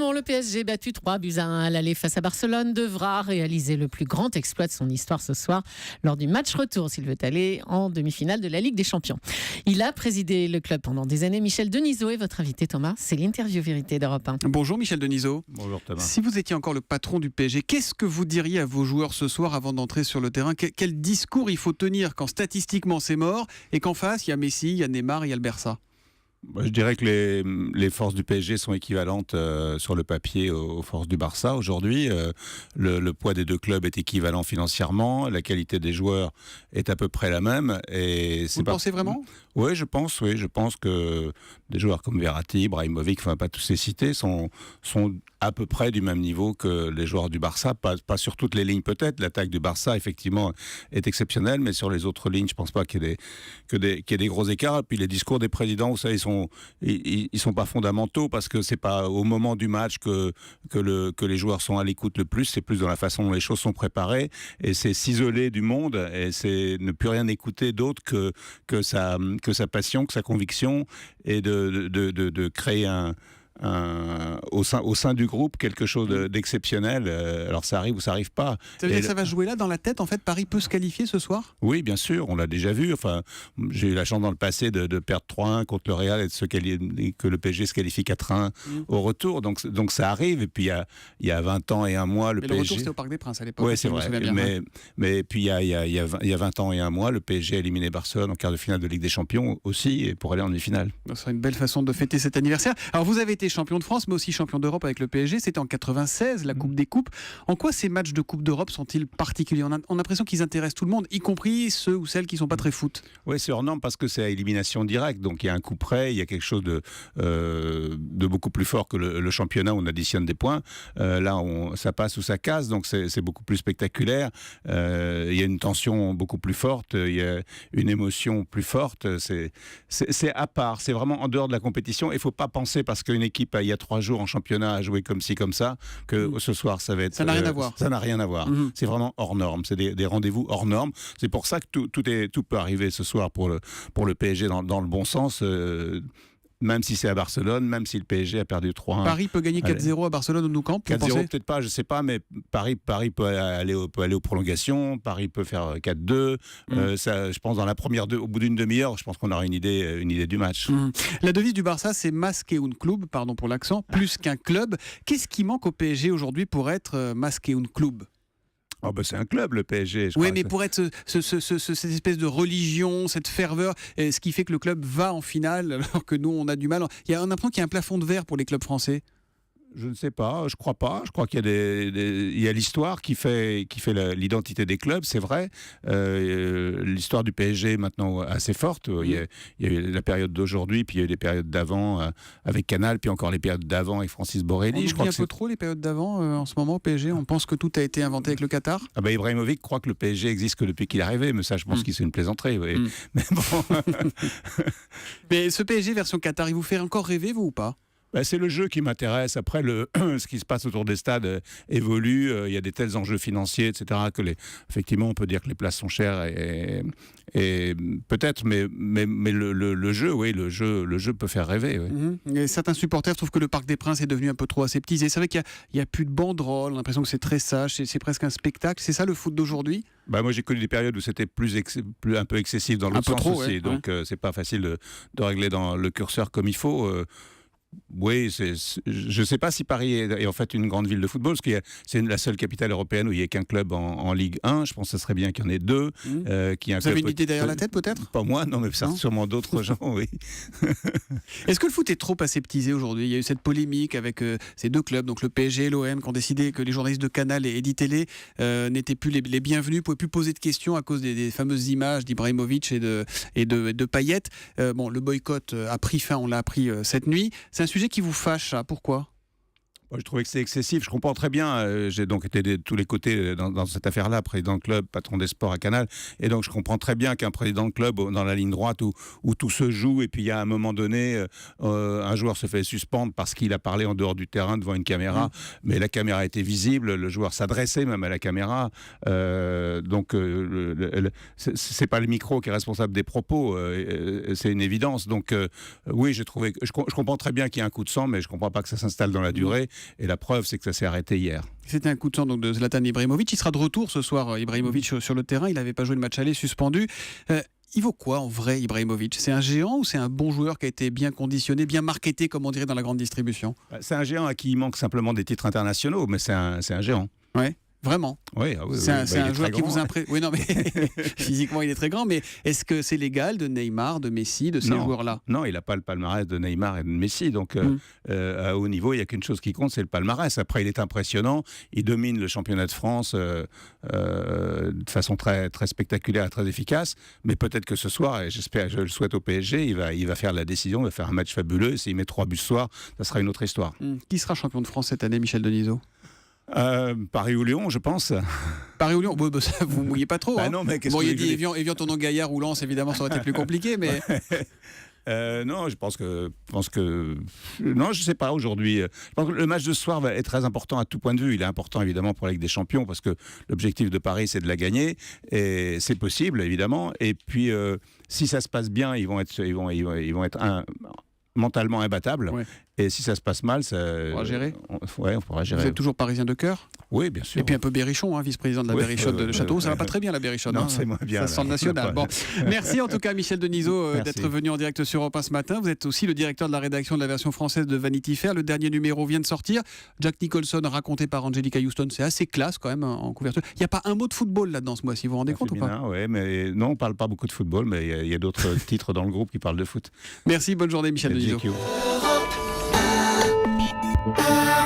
Clermont, le PSG battu 3-1 à l'aller face à Barcelone devra réaliser le plus grand exploit de son histoire ce soir lors du match retour s'il veut aller en demi-finale de la Ligue des Champions. Il a présidé le club pendant des années. Michel Denisot est votre invité, Thomas. C'est l'interview vérité d'Europe 1. Bonjour Michel Denisot. Bonjour Thomas. Si vous étiez encore le patron du PSG, qu'est-ce que vous diriez à vos joueurs ce soir avant d'entrer sur le terrain ? Quel discours il faut tenir quand statistiquement c'est mort et qu'en face il y a Messi, il y a Neymar, il y a le Barça ? Je dirais que les forces du PSG sont équivalentes sur le papier aux forces du Barça aujourd'hui. Le poids des deux clubs est équivalent financièrement, la qualité des joueurs est à peu près la même. Et vous pensez vraiment ? Oui, je pense que des joueurs comme Verratti, Ibrahimovic, enfin pas tous les cités, sont à peu près du même niveau que les joueurs du Barça, pas sur toutes les lignes peut-être. L'attaque du Barça effectivement est exceptionnelle, mais sur les autres lignes, je pense pas qu'il y ait des gros écarts. Et puis les discours des présidents, vous savez, ils sont pas fondamentaux parce que c'est pas au moment du match que les joueurs sont à l'écoute le plus, c'est plus dans la façon dont les choses sont préparées, et c'est s'isoler du monde et c'est ne plus rien écouter d'autre que sa passion, que sa conviction, et de créer au sein du groupe quelque chose d'exceptionnel. Alors ça arrive ou ça arrive pas. Ça veut dire que ça va jouer là dans la tête en fait. Paris peut se qualifier ce soir ? Oui, bien sûr, on l'a déjà vu. Enfin, j'ai eu la chance dans le passé de perdre 3-1 contre le Real et que le PSG se qualifie 4-1 au retour. Donc ça arrive. Et puis il y a 20 ans et un mois, le PSG... le retour c'était au Parc des Princes à l'époque. Oui, c'est vrai. Mais puis il y a 20 ans et un mois, le PSG a éliminé Barcelone en quart de finale de Ligue des Champions aussi, et pour aller en demi-finale. Ce serait une belle façon de fêter cet anniversaire. Alors vous avez été champion de France, mais aussi champion d'Europe avec le PSG. C'était en 96, la Coupe des Coupes. En quoi ces matchs de Coupe d'Europe sont-ils particuliers ? On a l'impression qu'ils intéressent tout le monde, y compris ceux ou celles qui ne sont pas très foot. Oui, c'est hors norme parce que c'est à élimination directe. Donc il y a un coup près, il y a quelque chose de beaucoup plus fort que le championnat où on additionne des points. Là, ça passe ou ça casse, donc c'est beaucoup plus spectaculaire. Il y a une tension beaucoup plus forte, il y a une émotion plus forte. C'est à part, c'est vraiment en dehors de la compétition. Il ne faut pas penser parce qu'une équipe il y a 3 jours en championnat à jouer comme ci comme ça que ce soir ça va être... Ça n'a rien à voir. Ça n'a rien à voir. C'est vraiment hors norme. C'est des rendez-vous hors norme. C'est pour ça que tout peut arriver ce soir pour le PSG dans le bon sens. Même si c'est à Barcelone, même si le PSG a perdu 3-1. Paris peut gagner 4-0 à Barcelone au Nou Camp, 4-0 peut-être pas, je sais pas, mais Paris peut aller aux prolongations, Paris peut faire 4-2. Ça, je pense au bout d'une demi-heure, je pense qu'on aura une idée du match. La devise du Barça, c'est más que un club, pardon pour l'accent, plus qu'un club. Qu'est-ce qui manque au PSG aujourd'hui pour être más que un club ? Oh ben c'est un club, le PSG. Oui, mais pour être cette espèce de religion, cette ferveur, ce qui fait que le club va en finale, alors que nous, on a du mal. On a l'impression qu'il y a un plafond de verre pour les clubs français. Je ne sais pas, je crois pas. Je crois qu'il y a il y a l'histoire qui fait l'identité des clubs, c'est vrai. L'histoire du PSG est maintenant assez forte. Il y a eu la période d'aujourd'hui, puis il y a eu des périodes d'avant avec Canal, puis encore les périodes d'avant avec Francis Borrelli. On oublie un peu trop les périodes d'avant en ce moment au PSG. On pense que tout a été inventé avec le Qatar. Ah ben Ibrahimovic croit que le PSG existe que depuis qu'il est arrivé, mais ça, je pense que c'est une plaisanterie. Oui. Mais bon. Mais ce PSG version Qatar, il vous fait encore rêver, vous, ou pas ? C'est le jeu qui m'intéresse. Après, ce qui se passe autour des stades évolue. Il y a des tels enjeux financiers, etc., que effectivement, on peut dire que les places sont chères et peut-être, mais le jeu, oui, le jeu peut faire rêver. Oui. Et certains supporters trouvent que le Parc des Princes est devenu un peu trop aseptisé. C'est vrai qu'il y a plus de banderoles. On a l'impression que c'est très sage. C'est presque un spectacle. C'est ça le foot d'aujourd'hui ? Moi, j'ai connu des périodes où c'était un peu excessif dans l'autre sens trop, aussi. Ouais, donc, c'est pas facile de régler dans le curseur comme il faut. Oui, je ne sais pas si Paris est en fait une grande ville de football, parce que c'est la seule capitale européenne où il n'y a qu'un club en Ligue 1. Je pense que ce serait bien qu'il y en ait 2. Vous avez une idée derrière la tête, peut-être ? Pas moi, non, mais sûrement d'autres gens, oui. Est-ce que le foot est trop aseptisé aujourd'hui ? Il y a eu cette polémique avec ces deux clubs, donc le PSG et l'OM, qui ont décidé que les journalistes de Canal et Editélé n'étaient plus les bienvenus, ne pouvaient plus poser de questions à cause des fameuses images d'Ibrahimovic et de Payet. Le boycott a pris fin, on l'a appris cette nuit. C'est un sujet qui vous fâche, ça. Pourquoi ? Je trouvais que c'est excessif. Je comprends très bien. J'ai donc été de tous les côtés dans cette affaire-là, président de club, patron des sports à Canal. Et donc, je comprends très bien qu'un président de club, dans la ligne droite où tout se joue, et puis il y a un moment donné, un joueur se fait suspendre parce qu'il a parlé en dehors du terrain devant une caméra. Mais la caméra était visible, le joueur s'adressait même à la caméra. Donc, c'est pas le micro qui est responsable des propos. C'est une évidence. Donc, oui, je comprends très bien qu'il y a un coup de sang, mais je comprends pas que ça s'installe dans la durée. Et la preuve, c'est que ça s'est arrêté hier. C'était un coup de sang donc, de Zlatan Ibrahimovic. Il sera de retour ce soir, Ibrahimovic, sur le terrain. Il n'avait pas joué le match aller, suspendu. Il vaut quoi en vrai, Ibrahimovic? C'est un géant ou c'est un bon joueur qui a été bien conditionné, bien marketé, comme on dirait dans la grande distribution? C'est un géant à qui il manque simplement des titres internationaux, mais c'est un géant. Ouais. Vraiment. Oui, c'est un joueur qui vous impressionne. Oui, non, mais physiquement, il est très grand. Mais est-ce que c'est l'égal de Neymar, de Messi, de ces joueurs-là? Non, il n'a pas le palmarès de Neymar et de Messi. Donc, à haut niveau, il n'y a qu'une chose qui compte, c'est le palmarès. Après, il est impressionnant. Il domine le championnat de France de façon très, très spectaculaire et très efficace. Mais peut-être que ce soir, et je le souhaite au PSG, il va faire la décision, il va faire un match fabuleux. Et s'il met 3 buts ce soir, ça sera une autre histoire. Qui sera champion de France cette année, Michel Denisot? Paris ou Lyon, je pense. Paris ou Lyon, ça, vous ne mouillez pas trop. Non, mais bon, il y a dit Evian, Tonon, Gaillard ou Lens, évidemment, ça aurait été plus compliqué. Mais... non, je pense que. Non, je ne sais pas aujourd'hui. Je pense que le match de ce soir va être très important à tout point de vue. Il est important évidemment pour la Ligue des Champions parce que l'objectif de Paris, c'est de la gagner. Et c'est possible, évidemment. Et puis, si ça se passe bien, ils vont être mentalement imbattables. Ouais. Et si ça se passe mal, ça... On pourra gérer. On pourra gérer. Vous êtes toujours parisien de cœur? Oui, bien sûr. Et puis un peu berrichon, vice-président de la Berrichonne de Château. Ça va pas très bien, la Berrichonne. Non, c'est moins bien. Ça sent le national. Bon. Merci en tout cas, Michel Denisot, d'être venu en direct sur Europe 1 ce matin. Vous êtes aussi le directeur de la rédaction de la version française de Vanity Fair. Le dernier numéro vient de sortir. Jack Nicholson, raconté par Angelica Houston. C'est assez classe quand même en couverture. Il n'y a pas un mot de football là-dedans ce mois-ci, vous vous rendez compte ou pas? Oui, mais non, on ne parle pas beaucoup de football, mais il y a d'autres titres dans le groupe qui parlent de foot. Merci, bonne journée, Michel Denisot. Europe 1